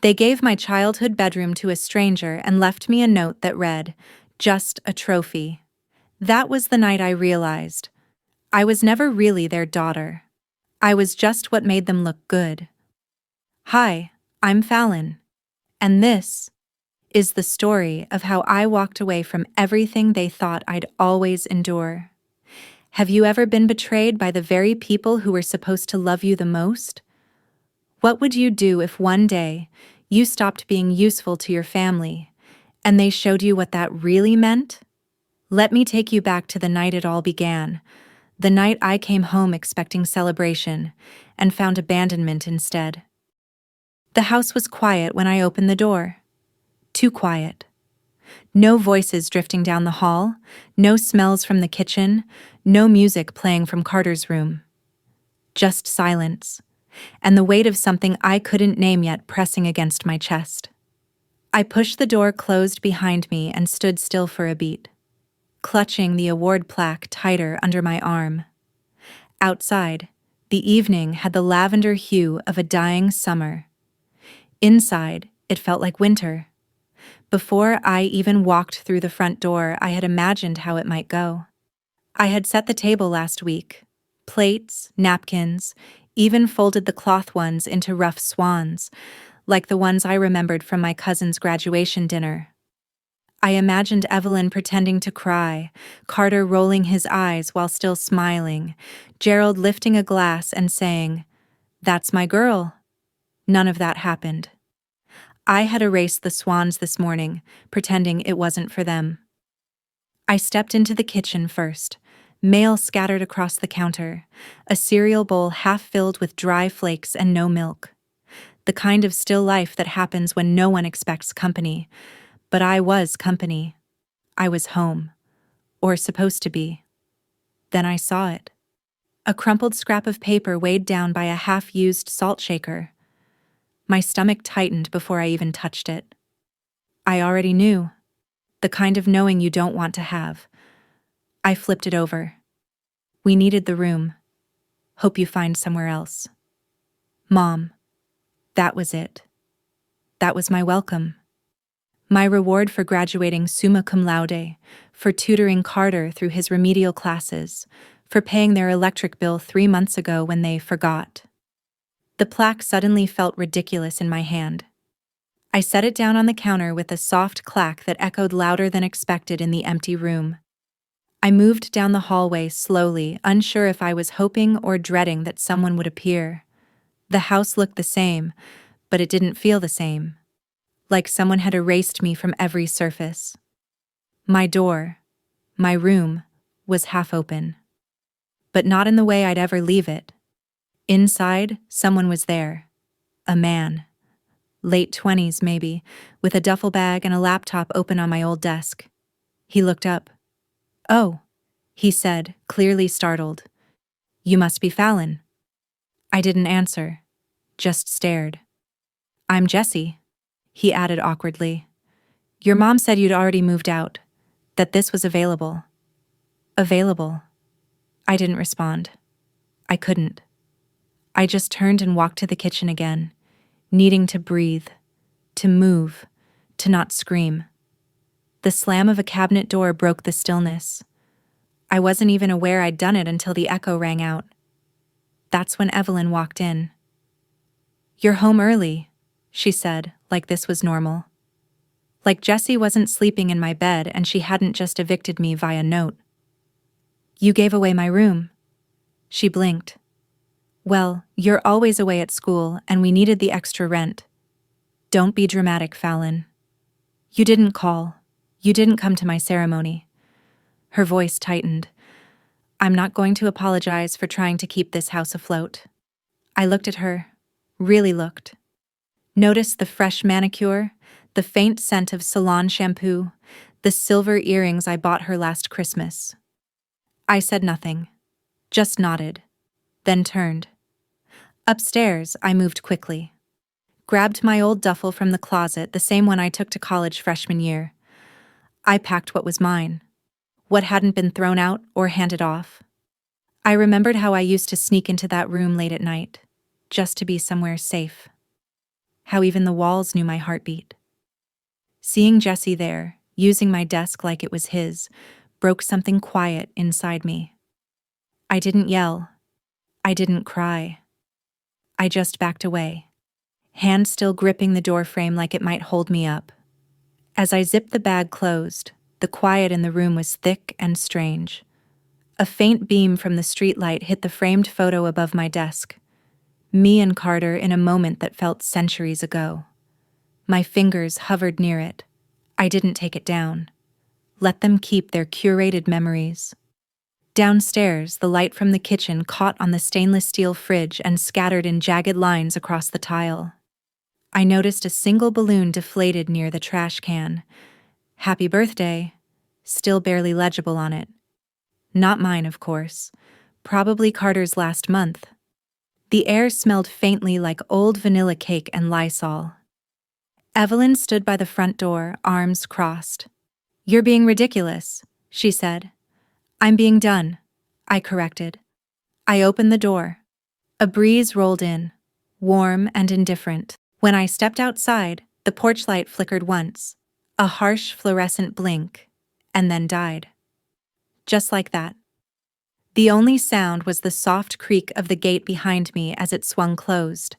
They gave my childhood bedroom to a stranger and left me a note that read, "Just a trophy." That was the night I realized I was never really their daughter. I was just what made them look good. Hi, I'm Fallon, and this is the story of how I walked away from everything they thought I'd always endure. Have you ever been betrayed by the very people who were supposed to love you the most? What would you do if one day you stopped being useful to your family and they showed you what that really meant? Let me take you back to the night it all began, the night I came home expecting celebration and found abandonment instead. The house was quiet when I opened the door. Too quiet. No voices drifting down the hall, no smells from the kitchen, no music playing from Carter's room. Just silence, and the weight of something I couldn't name yet pressing against my chest. I pushed the door closed behind me and stood still for a beat, clutching the award plaque tighter under my arm. Outside, the evening had the lavender hue of a dying summer. Inside, it felt like winter. Before I even walked through the front door, I had imagined how it might go. I had set the table last week. Plates, napkins, even folded the cloth ones into rough swans, like the ones I remembered from my cousin's graduation dinner. I imagined Evelyn pretending to cry, Carter rolling his eyes while still smiling, Gerald lifting a glass and saying, "That's my girl." None of that happened. I had erased the swans this morning, pretending it wasn't for them. I stepped into the kitchen first, mail scattered across the counter, a cereal bowl half filled with dry flakes and no milk. The kind of still life that happens when no one expects company. But I was company. I was home. Or supposed to be. Then I saw it. A crumpled scrap of paper weighed down by a half-used salt shaker. My stomach tightened before I even touched it. I already knew. The kind of knowing you don't want to have. I flipped it over. "We needed the room. Hope you find somewhere else." Mom. That was it. That was my welcome. My reward for graduating summa cum laude, for tutoring Carter through his remedial classes, for paying their electric bill 3 months ago when they forgot. The plaque suddenly felt ridiculous in my hand. I set it down on the counter with a soft clack that echoed louder than expected in the empty room. I moved down the hallway slowly, unsure if I was hoping or dreading that someone would appear. The house looked the same, but it didn't feel the same. Like someone had erased me from every surface. My door, my room, was half open. But not in the way I'd ever leave it. Inside, someone was there. A man. Late 20s, maybe, with a duffel bag and a laptop open on my old desk. He looked up. "Oh," he said, clearly startled. "You must be Fallon." I didn't answer, just stared. "I'm Jesse," he added awkwardly. "Your mom said you'd already moved out, that this was available." Available. I didn't respond. I couldn't. I just turned and walked to the kitchen again, needing to breathe, to move, to not scream. The slam of a cabinet door broke the stillness. I wasn't even aware I'd done it until the echo rang out. That's when Evelyn walked in. "You're home early," she said, like this was normal. Like Jessie wasn't sleeping in my bed and she hadn't just evicted me via note. "You gave away my room." She blinked. "Well, you're always away at school and we needed the extra rent." "Don't be dramatic, Fallon. You didn't call. You didn't come to my ceremony." Her voice tightened. "I'm not going to apologize for trying to keep this house afloat." I looked at her, really looked. Noticed the fresh manicure, the faint scent of salon shampoo, the silver earrings I bought her last Christmas. I said nothing, just nodded, then turned. Upstairs, I moved quickly. Grabbed my old duffel from the closet, the same one I took to college freshman year. I packed what was mine, what hadn't been thrown out or handed off. I remembered how I used to sneak into that room late at night, just to be somewhere safe. how even the walls knew my heartbeat. Seeing Jesse there, using my desk like it was his, broke something quiet inside me. I didn't yell. I didn't cry. I just backed away, hand still gripping the door frame like it might hold me up. As I zipped the bag closed, the quiet in the room was thick and strange. A faint beam from the streetlight hit the framed photo above my desk. Me and Carter in a moment that felt centuries ago. My fingers hovered near it. I didn't take it down. Let them keep their curated memories. Downstairs, the light from the kitchen caught on the stainless steel fridge and scattered in jagged lines across the tile. I noticed a single balloon deflated near the trash can. "Happy birthday," still barely legible on it. Not mine, of course. Probably Carter's last month. The air smelled faintly like old vanilla cake and Lysol. Evelyn stood by the front door, arms crossed. "You're being ridiculous," she said. "I'm being done," I corrected. I opened the door. A breeze rolled in, warm and indifferent. When I stepped outside, the porch light flickered once, a harsh fluorescent blink, and then died. Just like that. The only sound was the soft creak of the gate behind me as it swung closed.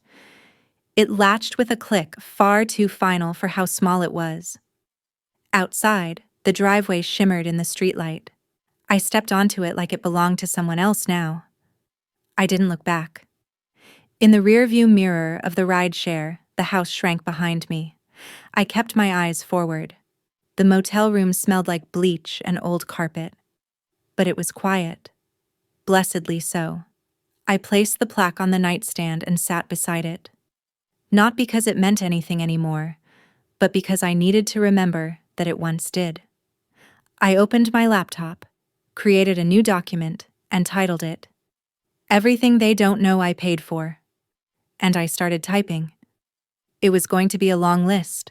It latched with a click far too final for how small it was. Outside, the driveway shimmered in the streetlight. I stepped onto it like it belonged to someone else now. I didn't look back. In the rearview mirror of the rideshare, the house shrank behind me. I kept my eyes forward. The motel room smelled like bleach and old carpet. But it was quiet. Blessedly so. I placed the plaque on the nightstand and sat beside it. Not because it meant anything anymore, but because I needed to remember that it once did. I opened my laptop, created a new document, and titled it, "Everything They Don't Know I Paid For." And I started typing. It was going to be a long list.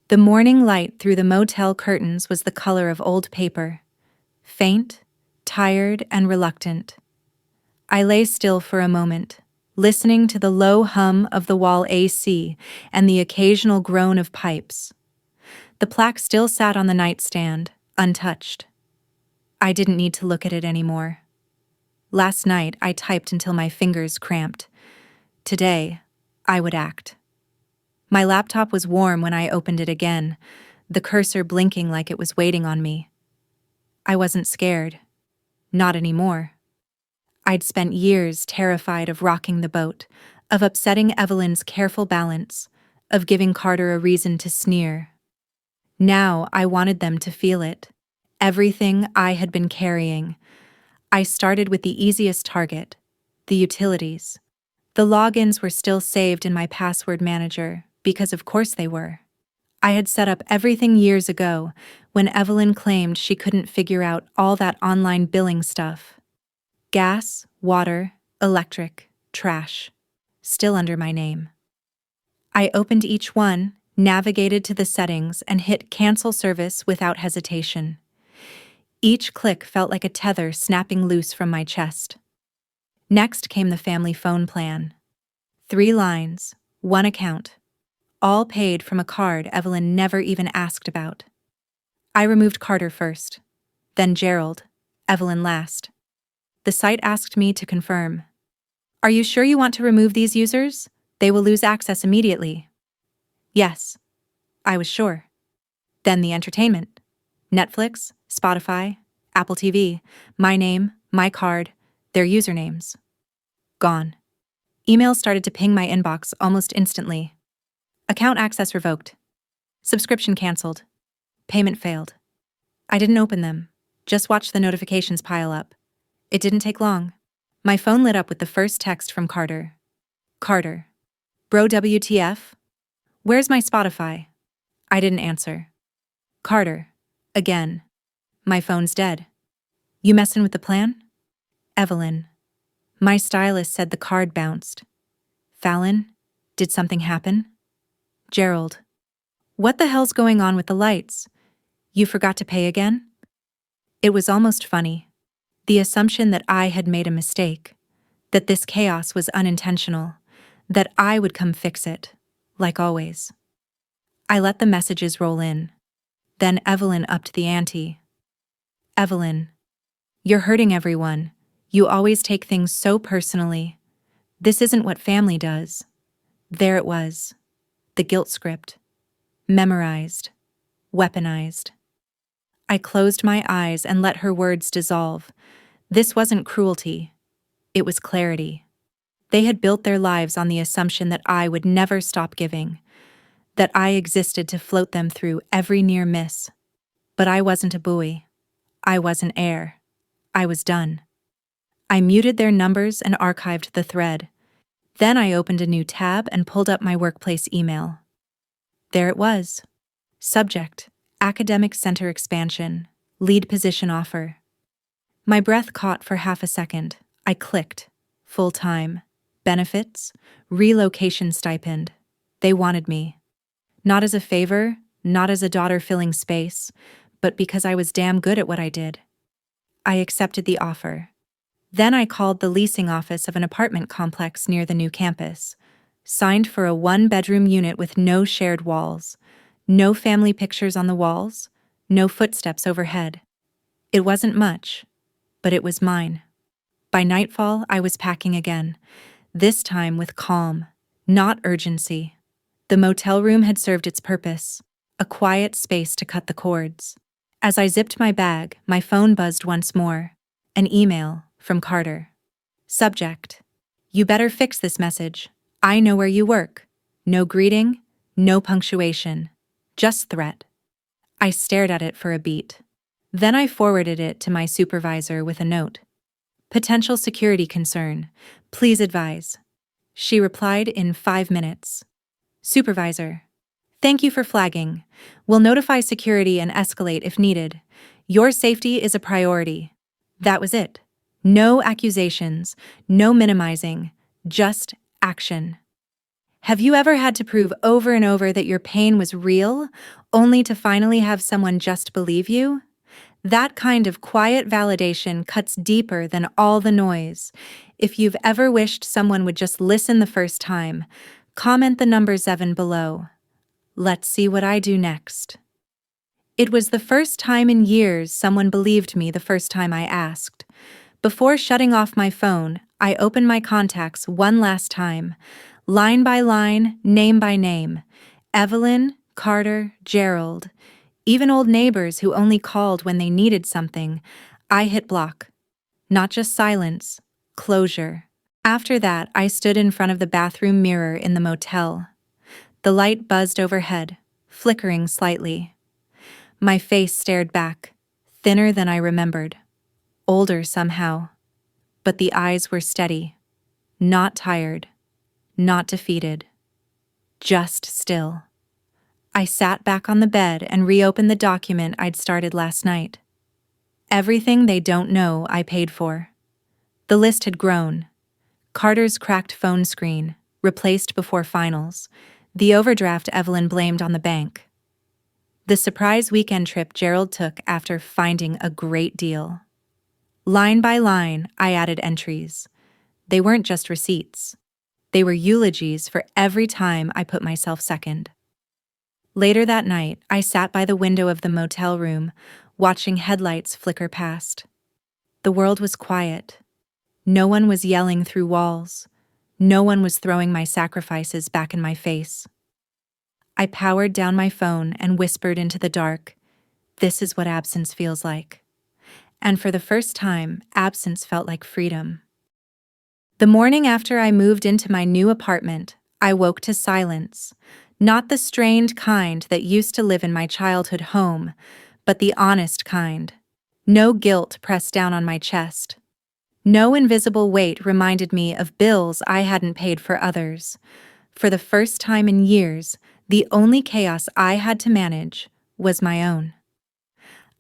The morning light through the motel curtains was the color of old paper. Faint, tired, and reluctant. I lay still for a moment, listening to the low hum of the wall AC and the occasional groan of pipes. The plaque still sat on the nightstand, untouched. I didn't need to look at it anymore. Last night, I typed until my fingers cramped. Today, I would act. My laptop was warm when I opened it again, the cursor blinking like it was waiting on me. I wasn't scared. Not anymore. I'd spent years terrified of rocking the boat, of upsetting Evelyn's careful balance, of giving Carter a reason to sneer. Now I wanted them to feel it. Everything I had been carrying. I started with the easiest target, the utilities. The logins were still saved in my password manager, because of course they were. I had set up everything years ago when Evelyn claimed she couldn't figure out all that online billing stuff. Gas, water, electric, trash. Still under my name. I opened each one, navigated to the settings, and hit cancel service without hesitation. Each click felt like a tether snapping loose from my chest. Next came the family phone plan. 3 lines, 1 account. All paid from a card Evelyn never even asked about. I removed Carter first, then Gerald, Evelyn last. The site asked me to confirm. "Are you sure you want to remove these users? They will lose access immediately." Yes, I was sure. Then the entertainment. Netflix, Spotify, Apple TV, my name, my card, their usernames. Gone. Emails started to ping my inbox almost instantly. Account access revoked. Subscription canceled. Payment failed. I didn't open them, just watched the notifications pile up. It didn't take long. My phone lit up with the first text from Carter. "Carter. Bro WTF? Where's my Spotify?" I didn't answer. "Carter. Again. My phone's dead. You messin' with the plan?" Evelyn. My stylist said the card bounced. Fallon. Did something happen? Gerald. What the hell's going on with the lights? You forgot to pay again? It was almost funny. The assumption that I had made a mistake, that this chaos was unintentional, that I would come fix it. like always. I let the messages roll in. Then Evelyn upped the ante. Evelyn, you're hurting everyone. You always take things so personally. This isn't what family does. There it was. The guilt script. Memorized. Weaponized. I closed my eyes and let her words dissolve. This wasn't cruelty. It was clarity. They had built their lives on the assumption that I would never stop giving, that I existed to float them through every near miss. But I wasn't a buoy. I was an heir. I was done. I muted their numbers and archived the thread. Then I opened a new tab and pulled up my workplace email. There it was. Subject: Academic Center Expansion. Lead position offer. My breath caught for half a second. I clicked. Full-time. Benefits. Relocation stipend. They wanted me. Not as a favor, not as a daughter filling space, but because I was damn good at what I did. I accepted the offer. Then I called the leasing office of an apartment complex near the new campus. Signed for a 1-bedroom unit with no shared walls. No family pictures on the walls. No footsteps overhead. It wasn't much, but it was mine. By nightfall, I was packing again. This time with calm, not urgency. The motel room had served its purpose. A quiet space to cut the cords. As I zipped my bag, my phone buzzed once more. An email from Carter. Subject: You better fix this message. I know where you work. No greeting, no punctuation. Just threat. I stared at it for a beat. Then I forwarded it to my supervisor with a note. Potential security concern. Please advise. She replied in 5 minutes. Supervisor: Thank you for flagging. We'll notify security and escalate if needed. Your safety is a priority. That was it. No accusations, no minimizing, just action. Have you ever had to prove over and over that your pain was real, only to finally have someone just believe you? That kind of quiet validation cuts deeper than all the noise. If you've ever wished someone would just listen the first time, comment the number 7 below. Let's see what I do next. It was the first time in years someone believed me the first time I asked. Before shutting off my phone, I opened my contacts one last time. Line by line, name by name. Evelyn, Carter, Gerald. Even old neighbors who only called when they needed something. I hit block. Not just silence, closure. After that, I stood in front of the bathroom mirror in the motel. The light buzzed overhead, flickering slightly. My face stared back, thinner than I remembered. Older somehow. But the eyes were steady. Not tired. Not defeated. Just still. I sat back on the bed and reopened the document I'd started last night. Everything they don't know I paid for. The list had grown. Carter's cracked phone screen, replaced before finals. The overdraft Evelyn blamed on the bank. The surprise weekend trip Gerald took after finding a great deal. Line by line, I added entries. They weren't just receipts. They were eulogies for every time I put myself second. Later that night, I sat by the window of the motel room, watching headlights flicker past. The world was quiet. No one was yelling through walls. No one was throwing my sacrifices back in my face. I powered down my phone and whispered into the dark, "This is what absence feels like." And for the first time, absence felt like freedom. The morning after I moved into my new apartment, I woke to silence. Not the strained kind that used to live in my childhood home, but the honest kind. No guilt pressed down on my chest. No invisible weight reminded me of bills I hadn't paid for others. For the first time in years, the only chaos I had to manage was my own.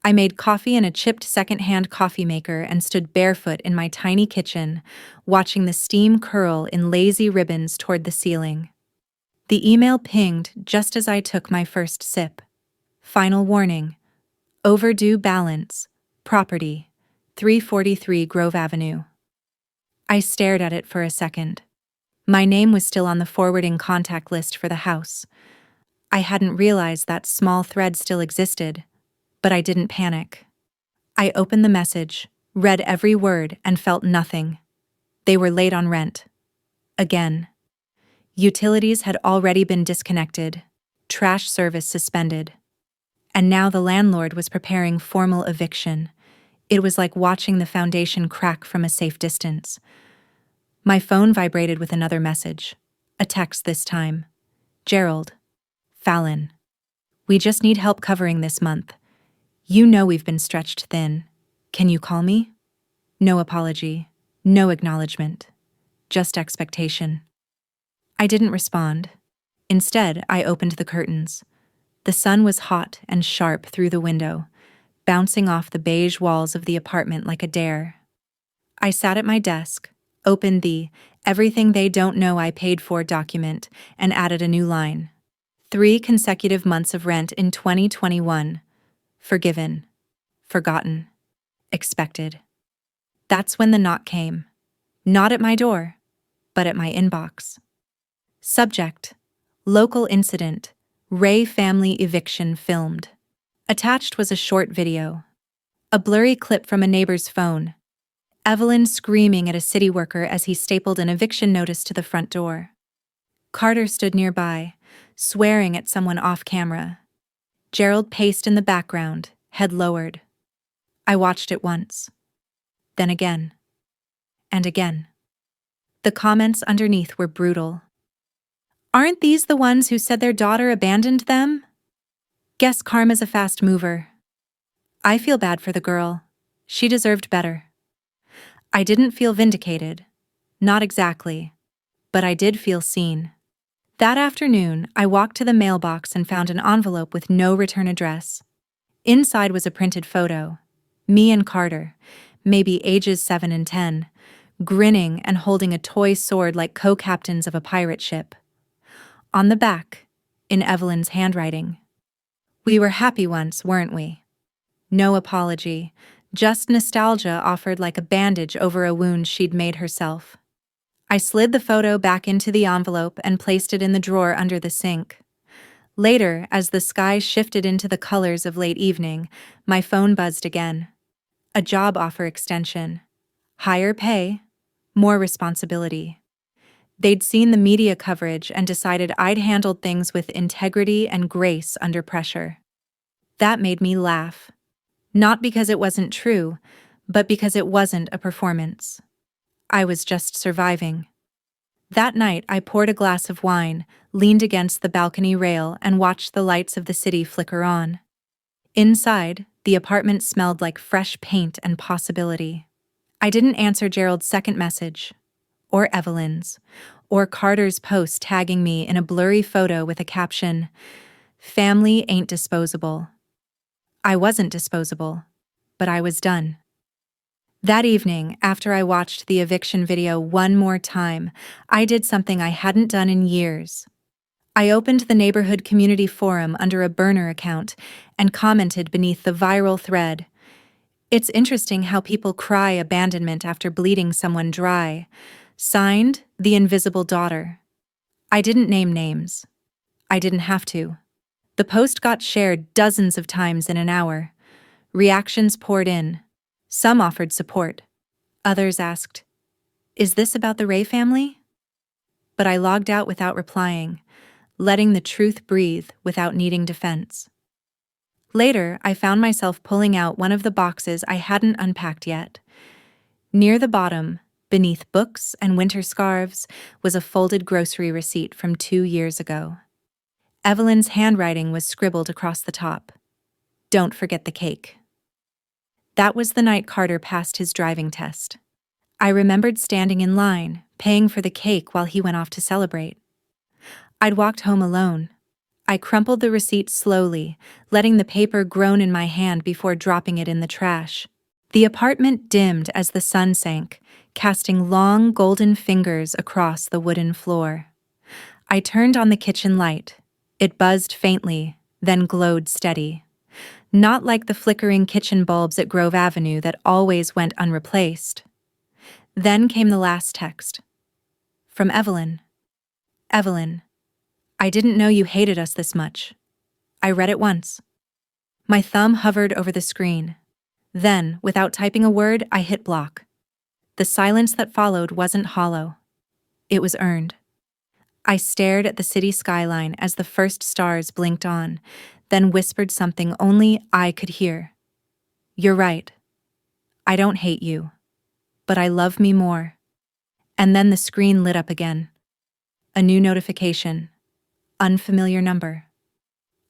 I made coffee in a chipped second-hand coffee maker and stood barefoot in my tiny kitchen, watching the steam curl in lazy ribbons toward the ceiling. The email pinged just as I took my first sip. Final warning. Overdue balance. Property. 343 Grove Avenue. I stared at it for a second. My name was still on the forwarding contact list for the house. I hadn't realized that small thread still existed, but I didn't panic. I opened the message, read every word, and felt nothing. They were late on rent. Again. Utilities had already been disconnected, trash service suspended. And now the landlord was preparing formal eviction. It was like watching the foundation crack from a safe distance. My phone vibrated with another message. A text this time. Gerald. Fallon. We just need help covering this month. You know we've been stretched thin. Can you call me? No apology. No acknowledgement. Just expectation. I didn't respond. Instead, I opened the curtains. The sun was hot and sharp through the window, bouncing off the beige walls of the apartment like a dare. I sat at my desk, opened the "Everything They Don't Know I Paid For" document, and added a new line. 3 consecutive months of rent in 2021. Forgiven. Forgotten. Expected. That's when the knock came. Not at my door, but at my inbox. Subject: Local incident. Ray family eviction filmed. Attached was a short video. A blurry clip from a neighbor's phone. Evelyn screaming at a city worker as he stapled an eviction notice to the front door. Carter stood nearby, swearing at someone off camera. Gerald paced in the background, head lowered. I watched it once. Then again. And again. The comments underneath were brutal. Aren't these the ones who said their daughter abandoned them? Guess karma's a fast mover. I feel bad for the girl. She deserved better. I didn't feel vindicated. Not exactly. But I did feel seen. That afternoon, I walked to the mailbox and found an envelope with no return address. Inside was a printed photo. Me and Carter, maybe ages 7 and 10, grinning and holding a toy sword like co-captains of a pirate ship. On the back, in Evelyn's handwriting. We were happy once, weren't we? No apology, just nostalgia offered like a bandage over a wound she'd made herself. I slid the photo back into the envelope and placed it in the drawer under the sink. Later, as the sky shifted into the colors of late evening, my phone buzzed again. A job offer extension. Higher pay, more responsibility. They'd seen the media coverage and decided I'd handled things with integrity and grace under pressure. That made me laugh. Not because it wasn't true, but because it wasn't a performance. I was just surviving. That night, I poured a glass of wine, leaned against the balcony rail, and watched the lights of the city flicker on. Inside, the apartment smelled like fresh paint and possibility. I didn't answer Gerald's second message, or Evelyn's, or Carter's post tagging me in a blurry photo with a caption, "Family ain't disposable." I wasn't disposable, but I was done. That evening, after I watched the eviction video one more time, I did something I hadn't done in years. I opened the neighborhood community forum under a burner account and commented beneath the viral thread, "It's interesting how people cry abandonment after bleeding someone dry. Signed, the invisible daughter." I didn't name names. I didn't have to. The post got shared dozens of times in an hour. Reactions poured in. Some offered support. Others asked, "Is this about the Ray family?" But I logged out without replying, letting the truth breathe without needing defense. Later, I found myself pulling out one of the boxes I hadn't unpacked yet. Near the bottom, beneath books and winter scarves, was a folded grocery receipt from 2 years ago. Evelyn's handwriting was scribbled across the top. "Don't forget the cake." That was the night Carter passed his driving test. I remembered standing in line, paying for the cake while he went off to celebrate. I'd walked home alone. I crumpled the receipt slowly, letting the paper groan in my hand before dropping it in the trash. The apartment dimmed as the sun sank, casting long golden fingers across the wooden floor. I turned on the kitchen light. It buzzed faintly, then glowed steady. Not like the flickering kitchen bulbs at Grove Avenue that always went unreplaced. Then came the last text. From Evelyn. Evelyn, I didn't know you hated us this much. I read it once. My thumb hovered over the screen. Then, without typing a word, I hit block. The silence that followed wasn't hollow. It was earned. I stared at the city skyline as the first stars blinked on, then whispered something only I could hear. You're right. I don't hate you. But I love me more. And then the screen lit up again. A new notification. Unfamiliar number.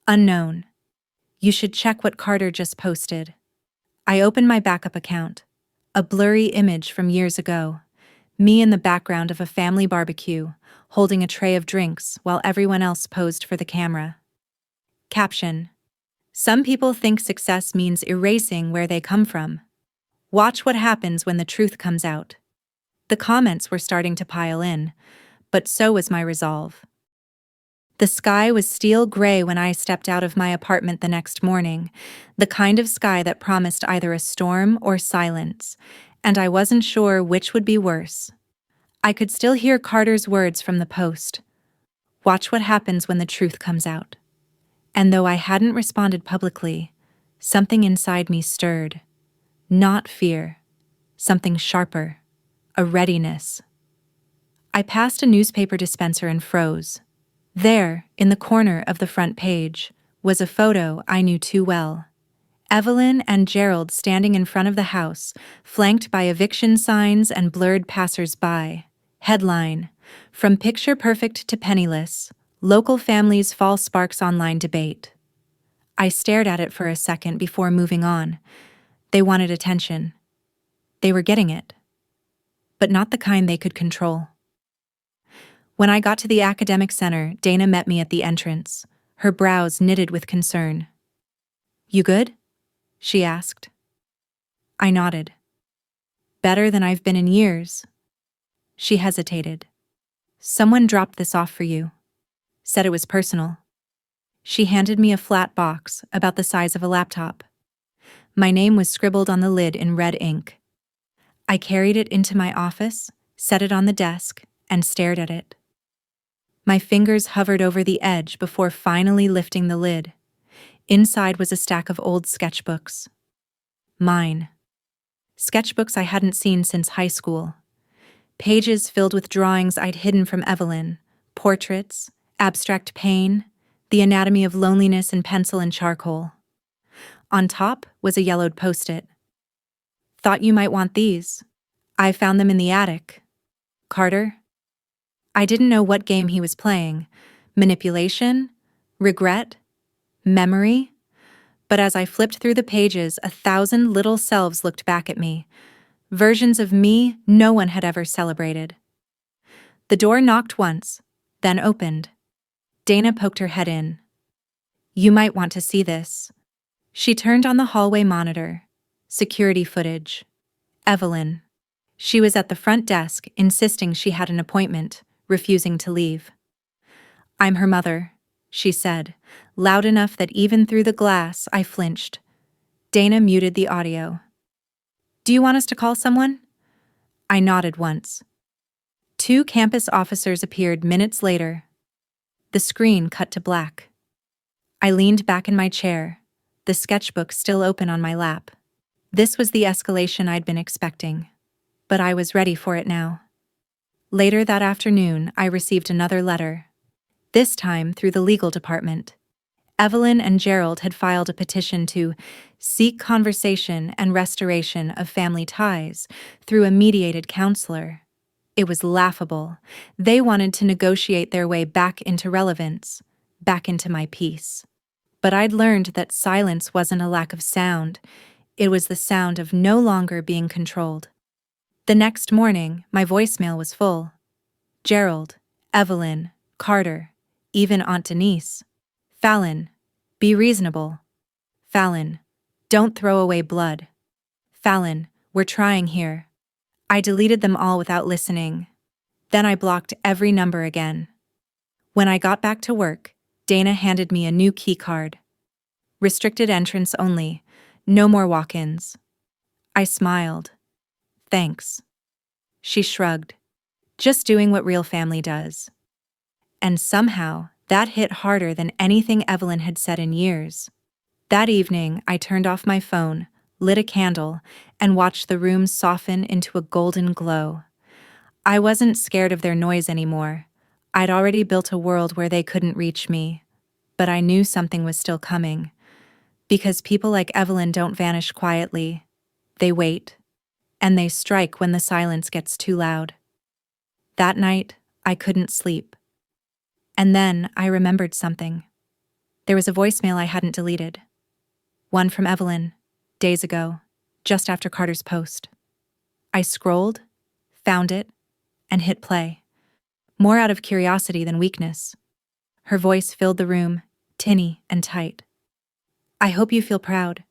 Unknown. You should check what Carter just posted. I opened my backup account. A blurry image from years ago. Me in the background of a family barbecue, holding a tray of drinks while everyone else posed for the camera. Caption. Some people think success means erasing where they come from. Watch what happens when the truth comes out. The comments were starting to pile in, but so was my resolve. The sky was steel gray when I stepped out of my apartment the next morning, the kind of sky that promised either a storm or silence, and I wasn't sure which would be worse. I could still hear Carter's words from the post. Watch what happens when the truth comes out. And though I hadn't responded publicly, something inside me stirred. Not fear. Something sharper. A readiness. I passed a newspaper dispenser and froze. There, in the corner of the front page, was a photo I knew too well. Evelyn and Gerald standing in front of the house, flanked by eviction signs and blurred passers-by. Headline: From Picture Perfect to Penniless, Local Families Fall Sparks Online Debate. I stared at it for a second before moving on. They wanted attention. They were getting it. But not the kind they could control. When I got to the academic center, Dana met me at the entrance, her brows knitted with concern. You good? She asked. I nodded. Better than I've been in years. She hesitated. Someone dropped this off for you. Said it was personal. She handed me a flat box about the size of a laptop. My name was scribbled on the lid in red ink. I carried it into my office, set it on the desk, and stared at it. My fingers hovered over the edge before finally lifting the lid. Inside was a stack of old sketchbooks. Mine. Sketchbooks I hadn't seen since high school. Pages filled with drawings I'd hidden from Evelyn, portraits, abstract pain, the anatomy of loneliness in pencil and charcoal. On top was a yellowed post-it. Thought you might want these. I found them in the attic. Carter? I didn't know what game he was playing. Manipulation? Regret? Memory? But as I flipped through the pages, 1,000 little selves looked back at me. Versions of me no one had ever celebrated. The door knocked once, then opened. Dana poked her head in. You might want to see this. She turned on the hallway monitor. Security footage. Evelyn. She was at the front desk, insisting she had an appointment, refusing to leave. I'm her mother, she said, loud enough that even through the glass I flinched. Dana muted the audio. Do you want us to call someone? I nodded once. 2 campus officers appeared minutes later. The screen cut to black. I leaned back in my chair, the sketchbook still open on my lap. This was the escalation I'd been expecting, but I was ready for it now. Later that afternoon, I received another letter, this time through the legal department. Evelyn and Gerald had filed a petition to seek conversation and restoration of family ties through a mediated counselor. It was laughable. They wanted to negotiate their way back into relevance, back into my peace. But I'd learned that silence wasn't a lack of sound. It was the sound of no longer being controlled. The next morning, my voicemail was full. Gerald, Evelyn, Carter, even Aunt Denise. Fallon, be reasonable. Fallon, don't throw away blood. Fallon, we're trying here. I deleted them all without listening. Then I blocked every number again. When I got back to work, Dana handed me a new key card. Restricted entrance only, no more walk-ins. I smiled. Thanks. She shrugged. just doing what real family does. And somehow, that hit harder than anything Evelyn had said in years. That evening, I turned off my phone, lit a candle, and watched the room soften into a golden glow. I wasn't scared of their noise anymore. I'd already built a world where they couldn't reach me. But I knew something was still coming. Because people like Evelyn don't vanish quietly. They wait. And they strike when the silence gets too loud. That night, I couldn't sleep. And then I remembered something. There was a voicemail I hadn't deleted. One from Evelyn, days ago, just after Carter's post. I scrolled, found it, and hit play. More out of curiosity than weakness. Her voice filled the room, tinny and tight. I hope you feel proud.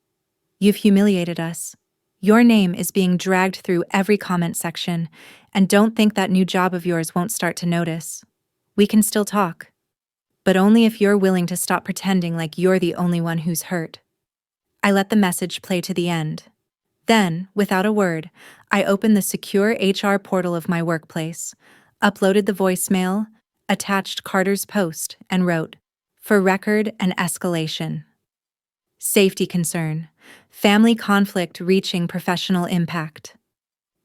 You've humiliated us. Your name is being dragged through every comment section, and don't think that new job of yours won't start to notice. We can still talk. But only if you're willing to stop pretending like you're the only one who's hurt. I let the message play to the end. Then, without a word, I opened the secure HR portal of my workplace, uploaded the voicemail, attached Carter's post, and wrote, "For record and escalation. Safety concern. Family conflict reaching professional impact."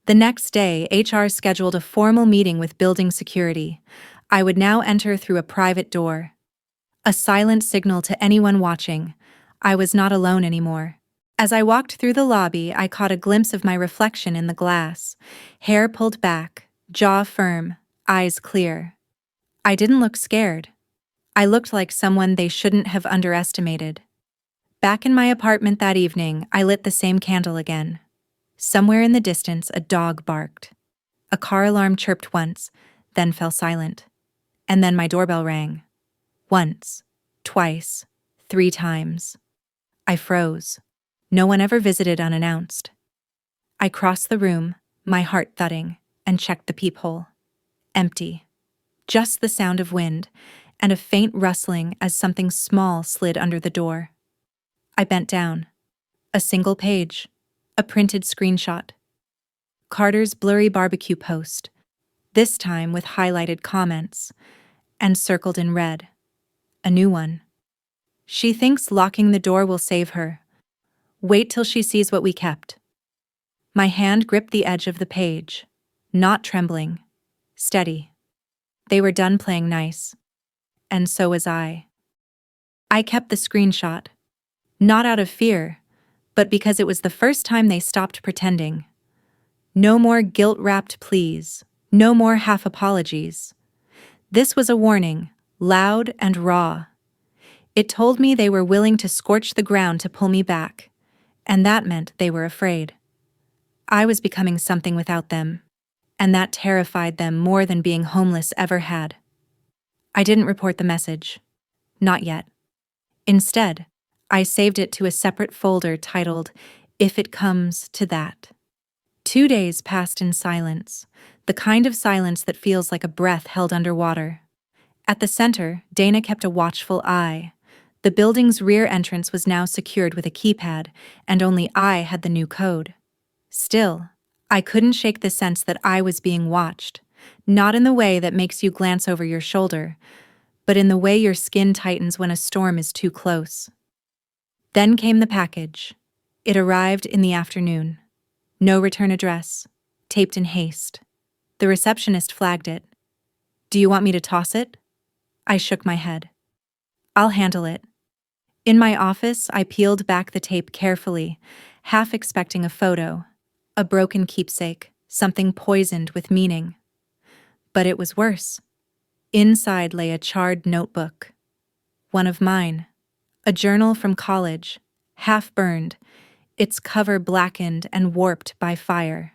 The next day, HR scheduled a formal meeting with building security. I would now enter through a private door. A silent signal to anyone watching. I was not alone anymore. As I walked through the lobby, I caught a glimpse of my reflection in the glass. Hair pulled back, jaw firm, eyes clear. I didn't look scared. I looked like someone they shouldn't have underestimated. Back in my apartment that evening, I lit the same candle again. Somewhere in the distance, a dog barked. A car alarm chirped once, then fell silent. And then my doorbell rang. Once, twice, 3 times. I froze. No one ever visited unannounced. I crossed the room, my heart thudding, and checked the peephole. Empty. Just the sound of wind, and a faint rustling as something small slid under the door. I bent down. A single page. A printed screenshot. Carter's blurry barbecue post, this time with highlighted comments, and circled in red. A new one. She thinks locking the door will save her. Wait till she sees what we kept. My hand gripped the edge of the page, not trembling, steady. They were done playing nice. And so was I. I kept the screenshot, not out of fear, but because it was the first time they stopped pretending. No more guilt-wrapped pleas, no more half apologies. This was a warning, loud and raw. It told me they were willing to scorch the ground to pull me back, and that meant they were afraid. I was becoming something without them, and that terrified them more than being homeless ever had. I didn't report the message. Not yet. Instead, I saved it to a separate folder titled, "If It Comes to That." 2 days passed in silence, the kind of silence that feels like a breath held underwater. At the center, Dana kept a watchful eye. The building's rear entrance was now secured with a keypad, and only I had the new code. Still, I couldn't shake the sense that I was being watched, not in the way that makes you glance over your shoulder, but in the way your skin tightens when a storm is too close. Then came the package. It arrived in the afternoon. No return address, taped in haste. The receptionist flagged it. "Do you want me to toss it?" I shook my head. "I'll handle it." In my office, I peeled back the tape carefully, half expecting a photo, a broken keepsake, something poisoned with meaning. But it was worse. Inside lay a charred notebook. One of mine. A journal from college, half burned, its cover blackened and warped by fire.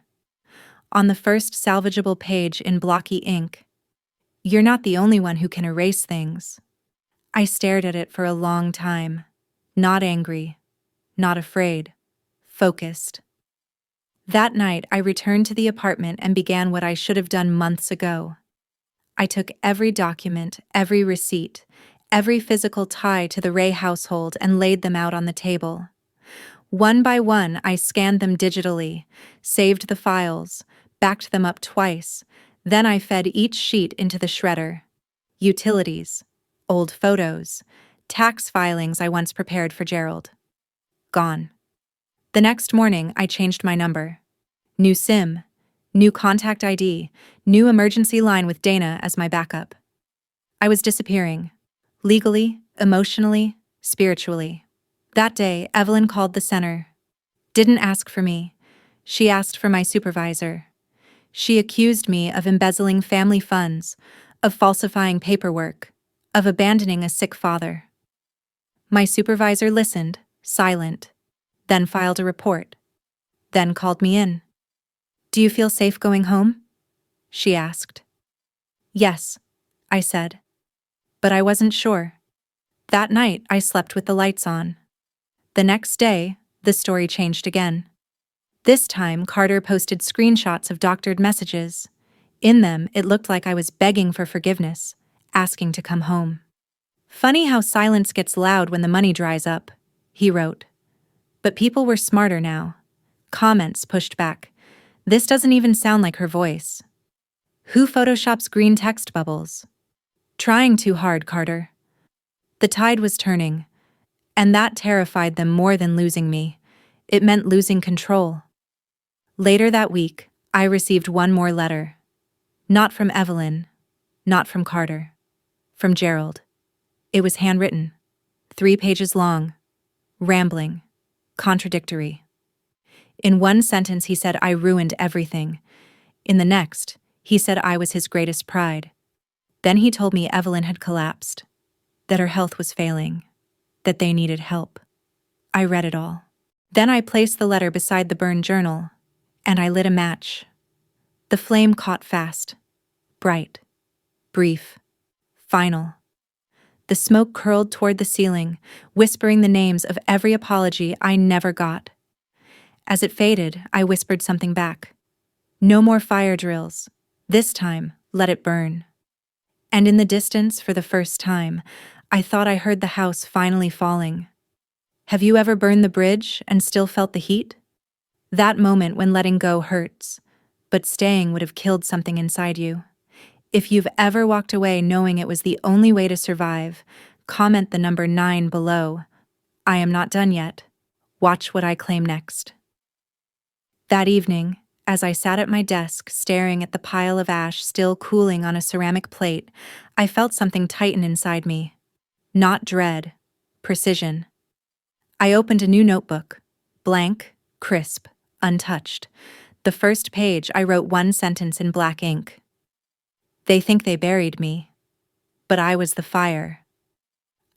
On the first salvageable page in blocky ink, "You're not the only one who can erase things." I stared at it for a long time, not angry, not afraid, focused. That night, I returned to the apartment and began what I should have done months ago. I took every document, every receipt, every physical tie to the Ray household and laid them out on the table. One by one, I scanned them digitally, saved the files, backed them up twice, Then I fed each sheet into the shredder. Utilities, old photos, tax filings I once prepared for Gerald. Gone. The next morning, I changed my number. New SIM, new contact ID, new emergency line with Dana as my backup. I was disappearing. Legally, emotionally, spiritually. That day, Evelyn called the center. Didn't ask for me. She asked for my supervisor. She accused me of embezzling family funds, of falsifying paperwork, of abandoning a sick father. My supervisor listened, silent, then filed a report, then called me in. "Do you feel safe going home?" she asked. "Yes," I said. But I wasn't sure. That night, I slept with the lights on. The next day, the story changed again. This time, Carter posted screenshots of doctored messages. In them, it looked like I was begging for forgiveness, asking to come home. "Funny how silence gets loud when the money dries up," he wrote. But people were smarter now. Comments pushed back. "This doesn't even sound like her voice. Who photoshops green text bubbles? Trying too hard, Carter." The tide was turning, and that terrified them more than losing me. It meant losing control. Later that week, I received one more letter. Not from Evelyn, not from Carter, from Gerald. It was handwritten, 3 pages long, rambling, contradictory. In one sentence, he said I ruined everything. In the next, he said I was his greatest pride. Then he told me Evelyn had collapsed, that her health was failing, that they needed help. I read it all. Then I placed the letter beside the burned journal, and I lit a match. The flame caught fast, bright, brief, final. The smoke curled toward the ceiling, whispering the names of every apology I never got. As it faded, I whispered something back. No more fire drills. This time, let it burn. And in the distance, for the first time, I thought I heard the house finally falling. Have you ever burned the bridge and still felt the heat? That moment when letting go hurts, but staying would have killed something inside you. If you've ever walked away knowing it was the only way to survive, comment the number 9 below. I am not done yet. Watch what I claim next. That evening, as I sat at my desk staring at the pile of ash still cooling on a ceramic plate, I felt something tighten inside me. Not dread, precision. I opened a new notebook, blank, crisp, untouched. The first page, I wrote one sentence in black ink. They think they buried me, but I was the fire.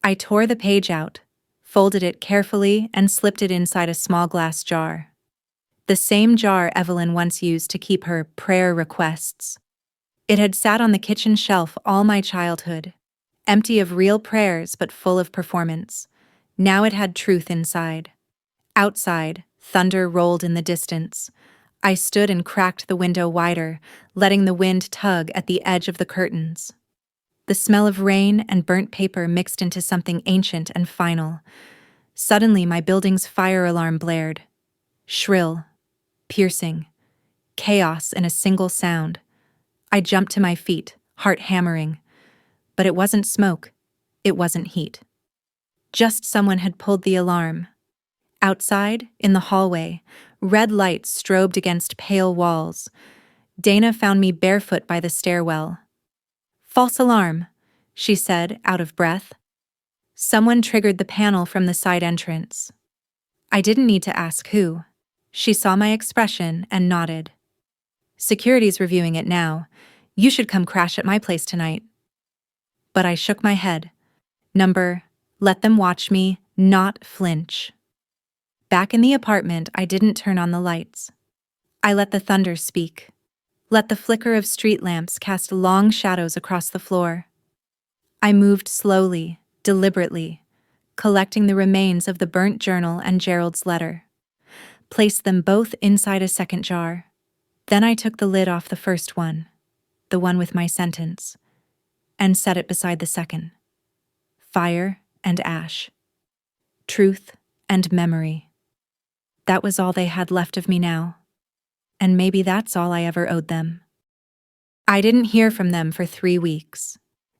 I tore the page out, folded it carefully, and slipped it inside a small glass jar. The same jar Evelyn once used to keep her prayer requests. It had sat on the kitchen shelf all my childhood, empty of real prayers but full of performance. Now it had truth inside. Outside, thunder rolled in the distance. I stood and cracked the window wider, letting the wind tug at the edge of the curtains. The smell of rain and burnt paper mixed into something ancient and final. Suddenly, my building's fire alarm blared. Shrill, piercing, chaos in a single sound. I jumped to my feet, heart hammering. But it wasn't smoke. It wasn't heat. Just someone had pulled the alarm. Outside, in the hallway, red lights strobed against pale walls. Dana found me barefoot by the stairwell. "False alarm," she said, out of breath. Someone triggered the panel from the side entrance. I didn't need to ask who. She saw my expression and nodded. "Security's reviewing it now. You should come crash at my place tonight." But I shook my head. Let them watch me, not flinch. Back in the apartment, I didn't turn on the lights. I let the thunder speak. Let the flicker of street lamps cast long shadows across the floor. I moved slowly, deliberately, collecting the remains of the burnt journal and Gerald's letter. Placed them both inside a second jar. Then I took the lid off the first one, the one with my sentence, and set it beside the second. Fire and ash. Truth and memory. That was all they had left of me now. And maybe that's all I ever owed them. I didn't hear from them for 3 weeks.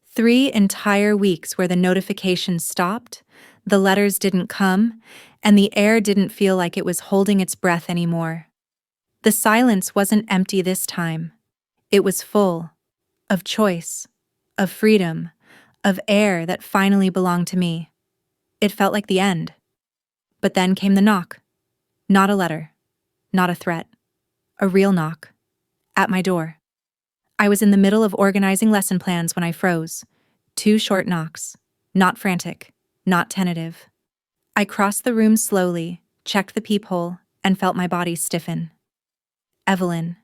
3 entire weeks where the notifications stopped, the letters didn't come, and the air didn't feel like it was holding its breath anymore. The silence wasn't empty this time. It was full of choice, of freedom, of air that finally belonged to me. It felt like the end. But then came the knock. Not a letter, not a threat, a real knock. At my door. I was in the middle of organizing lesson plans when I froze. 2 short knocks. Not frantic, not tentative. I crossed the room slowly, checked the peephole, and felt my body stiffen. Evelyn.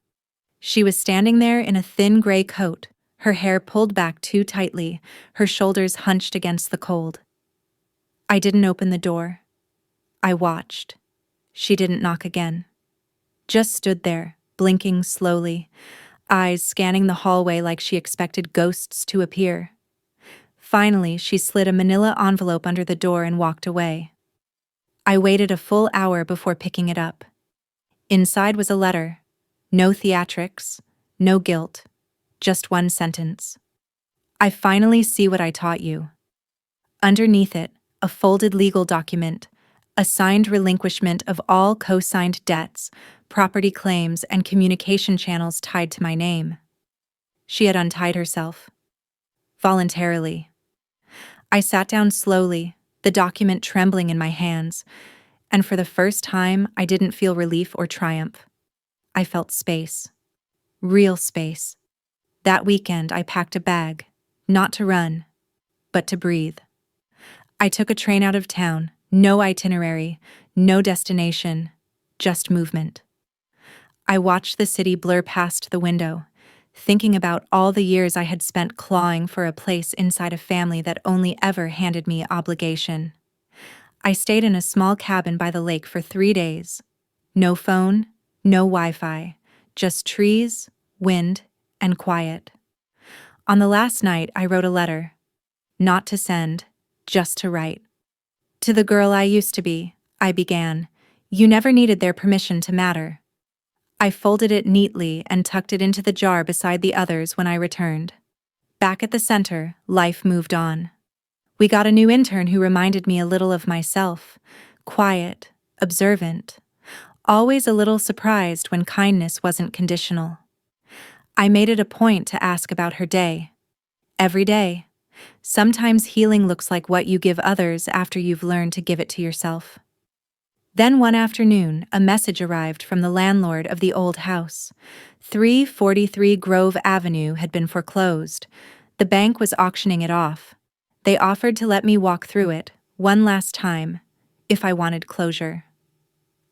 She was standing there in a thin gray coat, her hair pulled back too tightly, her shoulders hunched against the cold. I didn't open the door. I watched. She didn't knock again. Just stood there, blinking slowly, eyes scanning the hallway like she expected ghosts to appear. Finally, she slid a manila envelope under the door and walked away. I waited a full hour before picking it up. Inside was a letter. No theatrics, no guilt, just one sentence. I finally see what I taught you. Underneath it, a folded legal document, a signed relinquishment of all co-signed debts, property claims, and communication channels tied to my name. She had untied herself. Voluntarily. I sat down slowly, the document trembling in my hands, and for the first time, I didn't feel relief or triumph. I felt space. Real space. That weekend, I packed a bag, not to run, but to breathe. I took a train out of town, no itinerary, no destination, just movement. I watched the city blur past the window, thinking about all the years I had spent clawing for a place inside a family that only ever handed me obligation. I stayed in a small cabin by the lake for 3 days. No phone, no Wi-Fi, just trees, wind, and quiet. On the last night, I wrote a letter. Not to send, just to write. To the girl I used to be, I began. You never needed their permission to matter. I folded it neatly and tucked it into the jar beside the others when I returned. Back at the center, life moved on. We got a new intern who reminded me a little of myself, quiet, observant, always a little surprised when kindness wasn't conditional. I made it a point to ask about her day. Every day. Sometimes healing looks like what you give others after you've learned to give it to yourself. Then one afternoon, a message arrived from the landlord of the old house. 343 Grove Avenue had been foreclosed. The bank was auctioning it off. They offered to let me walk through it, one last time, if I wanted closure.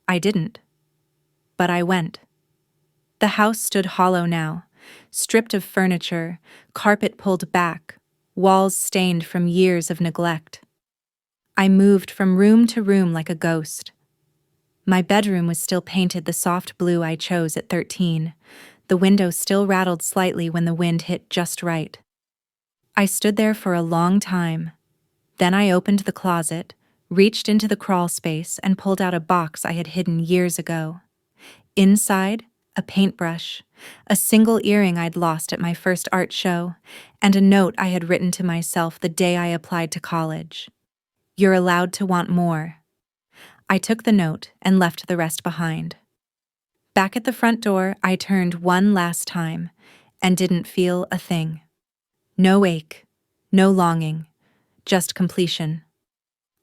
I didn't. But I went. The house stood hollow now, stripped of furniture, carpet pulled back, walls stained from years of neglect. I moved from room to room like a ghost. My bedroom was still painted the soft blue I chose at 13. The window still rattled slightly when the wind hit just right. I stood there for a long time. Then I opened the closet, reached into the crawl space, and pulled out a box I had hidden years ago. Inside, a paintbrush, a single earring I'd lost at my first art show, and a note I had written to myself the day I applied to college. You're allowed to want more. I took the note and left the rest behind. Back at the front door, I turned one last time and didn't feel a thing. No ache, no longing, just completion.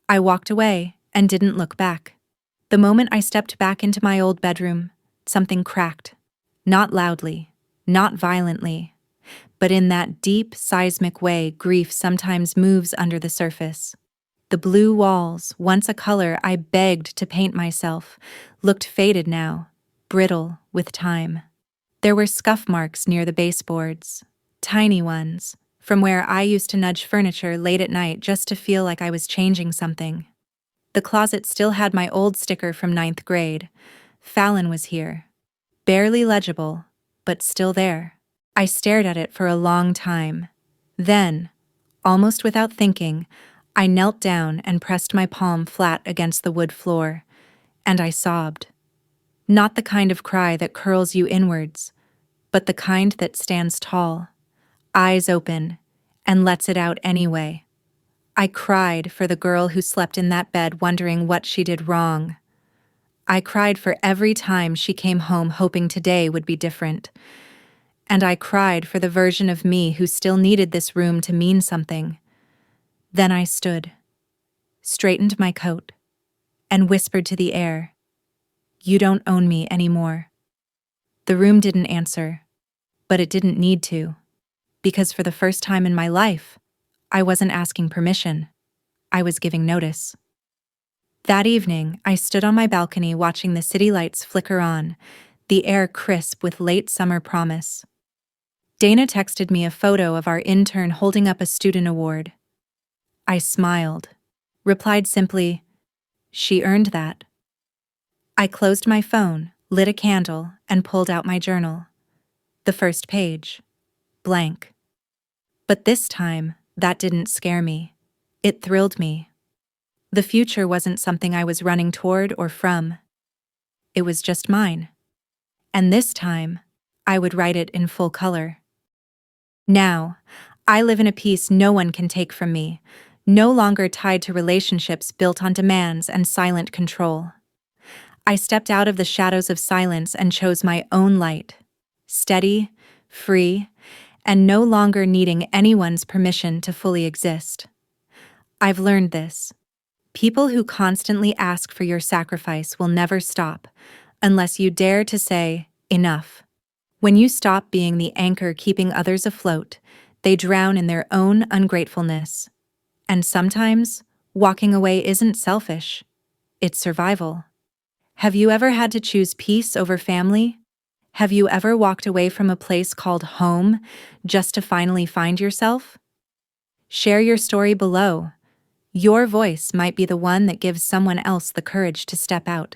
I walked away and didn't look back. The moment I stepped back into my old bedroom, something cracked. Not loudly, not violently, but in that deep, seismic way grief sometimes moves under the surface. The blue walls, once a color I begged to paint myself, looked faded now, brittle with time. There were scuff marks near the baseboards, tiny ones, from where I used to nudge furniture late at night just to feel like I was changing something. The closet still had my old sticker from 9th grade. Fallon was here. Barely legible, but still there. I stared at it for a long time. Then, almost without thinking, I knelt down and pressed my palm flat against the wood floor, and I sobbed. Not the kind of cry that curls you inwards, but the kind that stands tall, eyes open, and lets it out anyway. I cried for the girl who slept in that bed wondering what she did wrong. I cried for every time she came home hoping today would be different. And I cried for the version of me who still needed this room to mean something. Then I stood, straightened my coat, and whispered to the air, "You don't own me anymore." The room didn't answer, but it didn't need to, because for the first time in my life, I wasn't asking permission. I was giving notice. That evening, I stood on my balcony watching the city lights flicker on, the air crisp with late summer promise. Dana texted me a photo of our intern holding up a student award. I smiled, replied simply, "She earned that." I closed my phone, lit a candle, and pulled out my journal. The first page, blank. But this time, that didn't scare me. It thrilled me. The future wasn't something I was running toward or from. It was just mine. And this time, I would write it in full color. Now, I live in a peace no one can take from me, no longer tied to relationships built on demands and silent control. I stepped out of the shadows of silence and chose my own light, steady, free, and no longer needing anyone's permission to fully exist. I've learned this. People who constantly ask for your sacrifice will never stop, unless you dare to say, "Enough." When you stop being the anchor keeping others afloat, they drown in their own ungratefulness. And sometimes, walking away isn't selfish. It's survival. Have you ever had to choose peace over family? Have you ever walked away from a place called home just to finally find yourself? Share your story below. Your voice might be the one that gives someone else the courage to step out.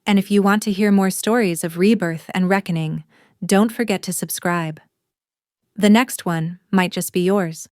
And if you want to hear more stories of rebirth and reckoning, don't forget to subscribe. The next one might just be yours.